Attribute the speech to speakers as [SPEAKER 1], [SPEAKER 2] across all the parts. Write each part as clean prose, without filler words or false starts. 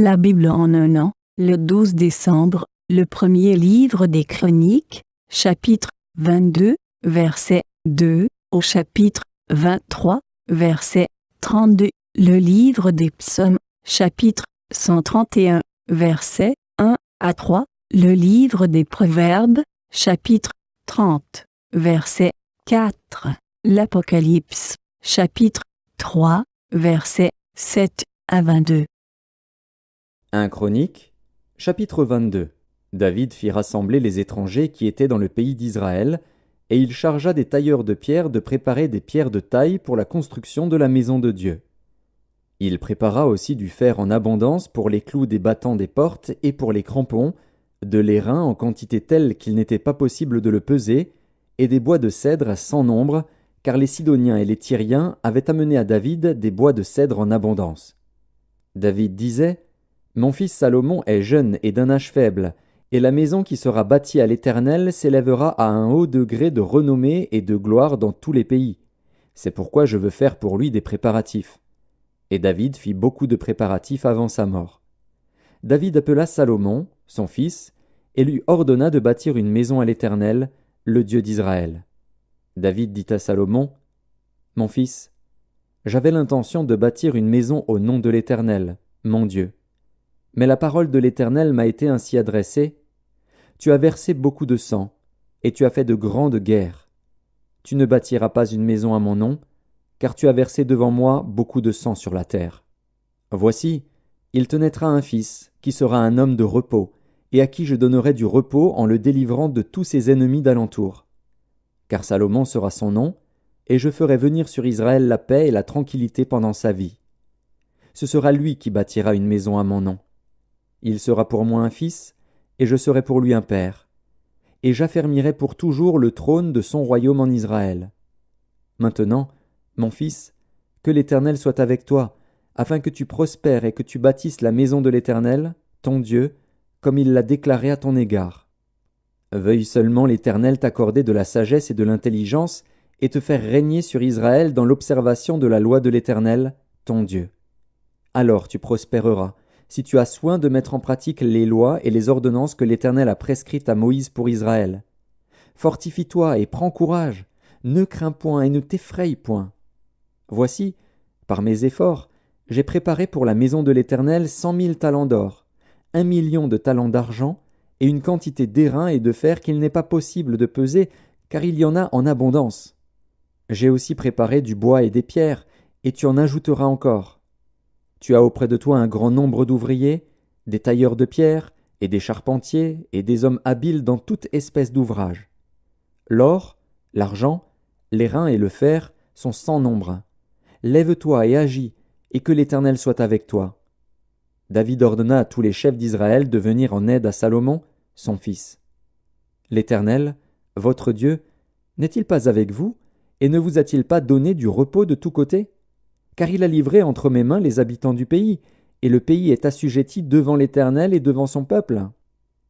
[SPEAKER 1] La Bible en un an, le 12 décembre, le premier livre des Chroniques, chapitre 22, verset 2, au chapitre 23, verset 32, le livre des Psaumes, chapitre 131, verset 1 à 3, le livre des Proverbes, chapitre 30, verset 4, l'Apocalypse, chapitre 3, verset 7 à 22.
[SPEAKER 2] 1 Chroniques, chapitre 22. David fit rassembler les étrangers qui étaient dans le pays d'Israël, et il chargea des tailleurs de pierre de préparer des pierres de taille pour la construction de la maison de Dieu. Il prépara aussi du fer en abondance pour les clous des battants des portes et pour les crampons, de l'airain en quantité telle qu'il n'était pas possible de le peser, et des bois de cèdre sans nombre, car les Sidoniens et les Tyriens avaient amené à David des bois de cèdre en abondance. David disait: Mon fils Salomon est jeune et d'un âge faible, et la maison qui sera bâtie à l'Éternel s'élèvera à un haut degré de renommée et de gloire dans tous les pays. C'est pourquoi je veux faire pour lui des préparatifs. Et David fit beaucoup de préparatifs avant sa mort. David appela Salomon, son fils, et lui ordonna de bâtir une maison à l'Éternel, le Dieu d'Israël. David dit à Salomon: Mon fils, j'avais l'intention de bâtir une maison au nom de l'Éternel, mon Dieu. Mais la parole de l'Éternel m'a été ainsi adressée: Tu as versé beaucoup de sang, et tu as fait de grandes guerres. Tu ne bâtiras pas une maison à mon nom, car tu as versé devant moi beaucoup de sang sur la terre. Voici, il te naîtra un fils, qui sera un homme de repos, et à qui je donnerai du repos en le délivrant de tous ses ennemis d'alentour. Car Salomon sera son nom, et je ferai venir sur Israël la paix et la tranquillité pendant sa vie. Ce sera lui qui bâtira une maison à mon nom. Il sera pour moi un fils, et je serai pour lui un père. Et j'affermirai pour toujours le trône de son royaume en Israël. Maintenant, mon fils, que l'Éternel soit avec toi, afin que tu prospères et que tu bâtisses la maison de l'Éternel, ton Dieu, comme il l'a déclaré à ton égard. Veuille seulement l'Éternel t'accorder de la sagesse et de l'intelligence, et te faire régner sur Israël dans l'observation de la loi de l'Éternel, ton Dieu. Alors tu prospéreras, si tu as soin de mettre en pratique les lois et les ordonnances que l'Éternel a prescrites à Moïse pour Israël. Fortifie-toi et prends courage, ne crains point et ne t'effraie point. Voici, par mes efforts, j'ai préparé pour la maison de l'Éternel 100 000 talents d'or, 1 000 000 de talents d'argent, et une quantité d'airain et de fer qu'il n'est pas possible de peser, car il y en a en abondance. J'ai aussi préparé du bois et des pierres, et tu en ajouteras encore. Tu as auprès de toi un grand nombre d'ouvriers, des tailleurs de pierre, et des charpentiers, et des hommes habiles dans toute espèce d'ouvrage. L'or, l'argent, l'airain et le fer sont sans nombre. Lève-toi et agis, et que l'Éternel soit avec toi. David ordonna à tous les chefs d'Israël de venir en aide à Salomon, son fils. L'Éternel, votre Dieu, n'est-il pas avec vous, et ne vous a-t-il pas donné du repos de tous côtés? Car il a livré entre mes mains les habitants du pays, et le pays est assujetti devant l'Éternel et devant son peuple.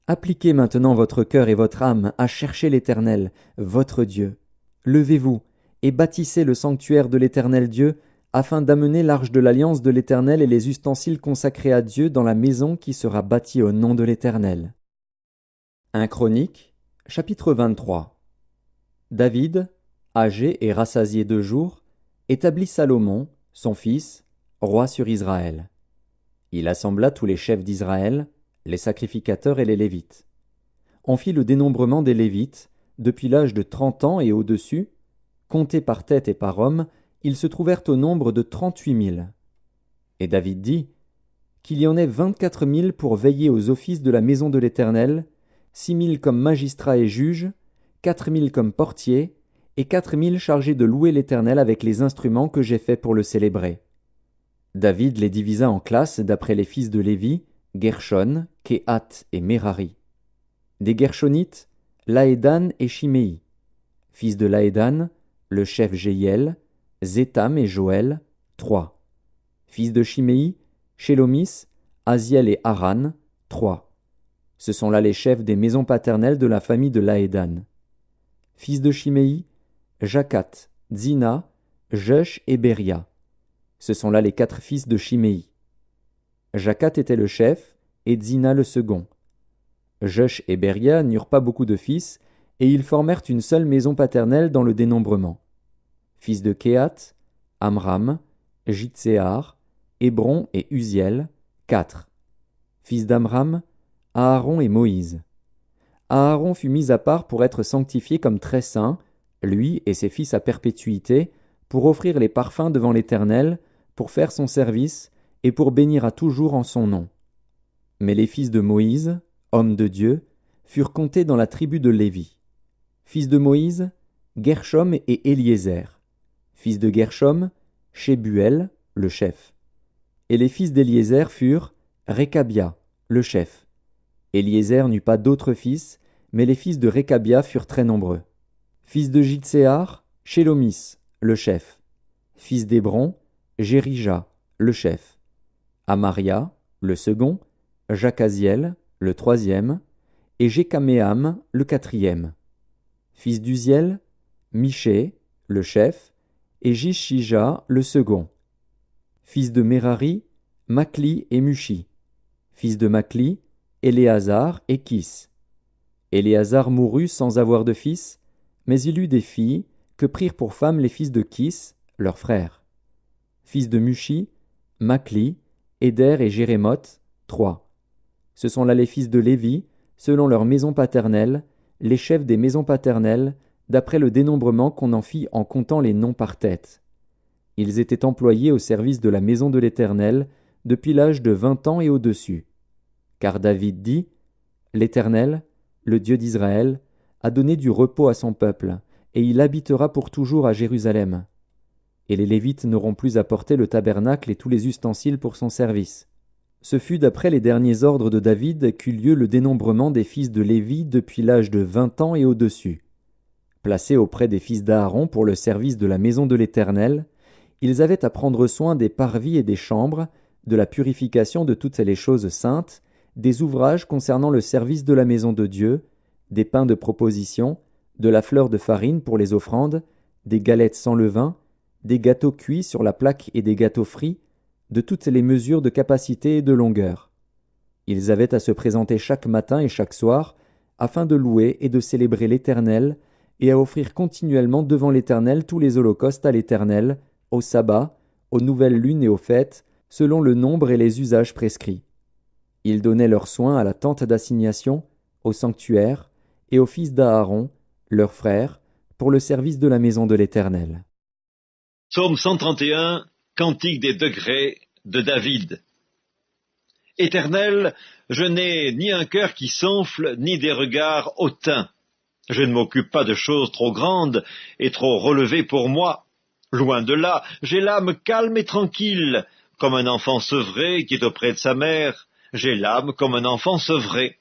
[SPEAKER 2] Appliquez maintenant votre cœur et votre âme à chercher l'Éternel, votre Dieu. Levez-vous et bâtissez le sanctuaire de l'Éternel Dieu, afin d'amener l'arche de l'alliance de l'Éternel et les ustensiles consacrés à Dieu dans la maison qui sera bâtie au nom de l'Éternel. 1 Chroniques, chapitre 23. David, âgé et rassasié de jours, établit Salomon, son fils, roi sur Israël. Il assembla tous les chefs d'Israël, les sacrificateurs et les Lévites. On fit le dénombrement des Lévites, depuis l'âge de 30 ans et au-dessus, comptés par tête et par homme, ils se trouvèrent au nombre de 38 000. Et David dit: Qu'il y en ait 24 000 pour veiller aux offices de la maison de l'Éternel, 6 000 comme magistrats et juges, 4 000 comme portiers, et 4 000 chargés de louer l'Éternel avec les instruments que j'ai faits pour le célébrer. David les divisa en classes d'après les fils de Lévi, Gershon, Kehath et Merari. Des Gershonites, Laédan et Shimei. Fils de Laédan, le chef Jéhiel, Zétham et Joël, 3. Fils de Shimei, Shélomis, Aziel et Haran, 3. Ce sont là les chefs des maisons paternelles de la famille de Laédan. Fils de Shimei, Jacat, Zina, Jeush et Beria. Ce sont là les 4 fils de Shimei. Jacat était le chef, et Dzina le second. Jush et Beria n'eurent pas beaucoup de fils, et ils formèrent une seule maison paternelle dans le dénombrement. Fils de Kehat, Amram, Jitséar, Hébron et Uziel, 4. Fils d'Amram, Aaron et Moïse. Aaron fut mis à part pour être sanctifié comme très saint, lui et ses fils à perpétuité, pour offrir les parfums devant l'Éternel, pour faire son service, et pour bénir à toujours en son nom. Mais les fils de Moïse, hommes de Dieu, furent comptés dans la tribu de Lévi. Fils de Moïse, Gershom et Éliézer. Fils de Gershom, Shebuel, le chef. Et les fils d'Éliézer furent Récabia, le chef. Éliézer n'eut pas d'autres fils, mais les fils de Récabia furent très nombreux. Fils de Jitséar, Shélomis, le chef. Fils d'Hébron, Jérija, le chef. Amaria, le second, Jacaziel, le troisième, et Jécaméam, le quatrième. Fils d'Uziel, Miché, le chef, et Jishija, le second. Fils de Merari, Makli et Mushi. Fils de Makli, Éléazar et Kis. Éléazar mourut sans avoir de fils, mais il eut des filles, que prirent pour femmes les fils de Kis, leurs frères. Fils de Mushi, Makli, Éder et Jérémoth, 3. Ce sont là les fils de Lévi, selon leur maison paternelle, les chefs des maisons paternelles, d'après le dénombrement qu'on en fit en comptant les noms par tête. Ils étaient employés au service de la maison de l'Éternel, depuis l'âge de 20 ans et au-dessus. Car David dit, « L'Éternel, le Dieu d'Israël, a donné du repos à son peuple, et il habitera pour toujours à Jérusalem. » Et les Lévites n'auront plus à porter le tabernacle et tous les ustensiles pour son service. Ce fut d'après les derniers ordres de David qu'eut lieu le dénombrement des fils de Lévi depuis l'âge de 20 ans et au-dessus. Placés auprès des fils d'Aaron pour le service de la maison de l'Éternel, ils avaient à prendre soin des parvis et des chambres, de la purification de toutes les choses saintes, des ouvrages concernant le service de la maison de Dieu, des pains de proposition, de la fleur de farine pour les offrandes, des galettes sans levain, des gâteaux cuits sur la plaque et des gâteaux frits, de toutes les mesures de capacité et de longueur. Ils avaient à se présenter chaque matin et chaque soir, afin de louer et de célébrer l'Éternel, et à offrir continuellement devant l'Éternel tous les holocaustes à l'Éternel, au sabbat, aux nouvelles lunes et aux fêtes, selon le nombre et les usages prescrits. Ils donnaient leurs soins à la tente d'assignation, au sanctuaire, et aux fils d'Aaron, leurs frères, pour le service de la maison de l'Éternel.
[SPEAKER 3] Psaume 131, Cantique des degrés de David. Éternel, je n'ai ni un cœur qui s'enfle, ni des regards hautains. Je ne m'occupe pas de choses trop grandes et trop relevées pour moi. Loin de là, j'ai l'âme calme et tranquille, comme un enfant sevré qui est auprès de sa mère. J'ai l'âme comme un enfant sevré.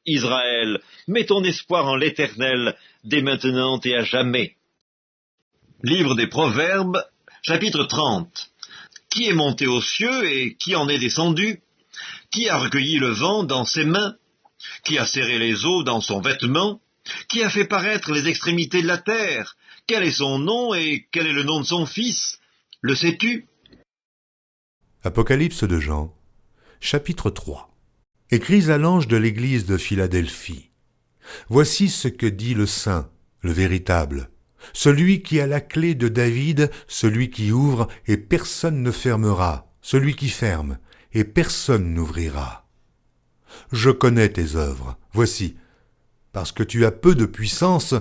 [SPEAKER 3] Israël, mets ton espoir en l'Éternel, dès maintenant et à jamais. Livre des Proverbes, chapitre 30. Qui est monté aux cieux et qui en est descendu? Qui a recueilli le vent dans ses mains? Qui a serré les eaux dans son vêtement? Qui a fait paraître les extrémités de la terre? Quel est son nom et quel est le nom de son fils? Le sais-tu?
[SPEAKER 4] Apocalypse de Jean, chapitre 3. Écris à l'ange de l'église de Philadelphie. Voici ce que dit le Saint, le véritable, celui qui a la clé de David, celui qui ouvre et personne ne fermera, celui qui ferme et personne n'ouvrira. Je connais tes œuvres, voici, parce que tu as peu de puissance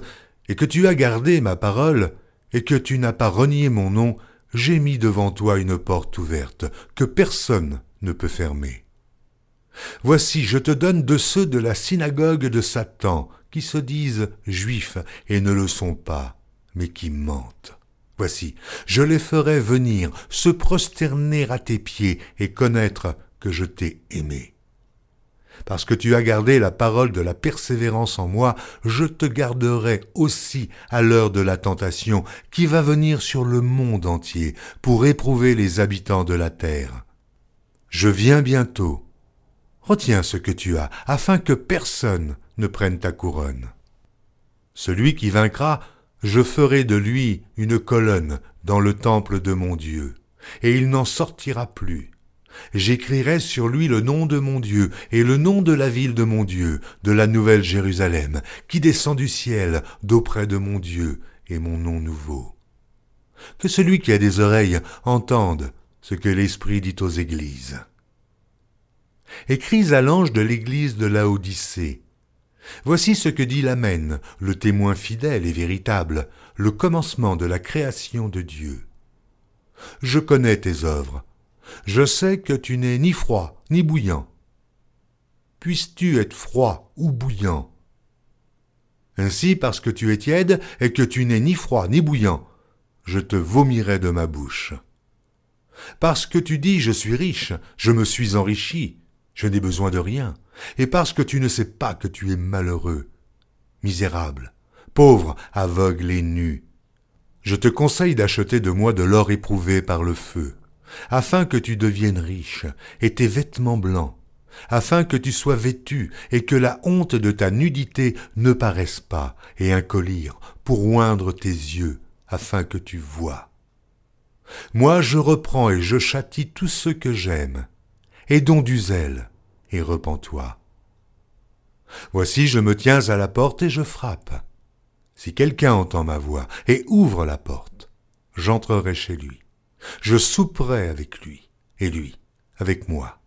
[SPEAKER 4] et que tu as gardé ma parole et que tu n'as pas renié mon nom, j'ai mis devant toi une porte ouverte que personne ne peut fermer. Voici, je te donne de ceux de la synagogue de Satan, qui se disent juifs et ne le sont pas, mais qui mentent. Voici, je les ferai venir, se prosterner à tes pieds et connaître que je t'ai aimé. Parce que tu as gardé la parole de la persévérance en moi, je te garderai aussi à l'heure de la tentation qui va venir sur le monde entier pour éprouver les habitants de la terre. Je viens bientôt. Retiens ce que tu as, afin que personne ne prenne ta couronne. Celui qui vaincra, je ferai de lui une colonne dans le temple de mon Dieu, et il n'en sortira plus. J'écrirai sur lui le nom de mon Dieu et le nom de la ville de mon Dieu, de la nouvelle Jérusalem, qui descend du ciel d'auprès de mon Dieu et mon nom nouveau. Que celui qui a des oreilles entende ce que l'Esprit dit aux églises. Écris à l'ange de l'église de Laodicée. Voici ce que dit l'Amen, le témoin fidèle et véritable, le commencement de la création de Dieu. Je connais tes œuvres. Je sais que tu n'es ni froid ni bouillant. Puisses-tu être froid ou bouillant? Ainsi, parce que tu es tiède et que tu n'es ni froid ni bouillant, je te vomirai de ma bouche. Parce que tu dis « je suis riche, je me suis enrichi, je n'ai besoin de rien », et parce que tu ne sais pas que tu es malheureux, misérable, pauvre, aveugle et nu, je te conseille d'acheter de moi de l'or éprouvé par le feu, afin que tu deviennes riche, et tes vêtements blancs, afin que tu sois vêtu, et que la honte de ta nudité ne paraisse pas, et un collier pour oindre tes yeux, afin que tu vois. Moi je reprends et je châtie tous ceux que j'aime. Aie donc du zèle, et repens-toi. Voici, je me tiens à la porte et je frappe. Si quelqu'un entend ma voix et ouvre la porte, j'entrerai chez lui. Je souperai avec lui, et lui avec moi.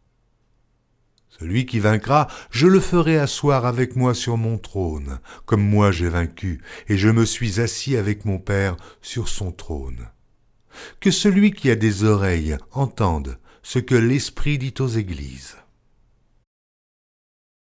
[SPEAKER 4] Celui qui vaincra, je le ferai asseoir avec moi sur mon trône, comme moi j'ai vaincu, et je me suis assis avec mon Père sur son trône. Que celui qui a des oreilles entende ce que l'Esprit dit aux églises.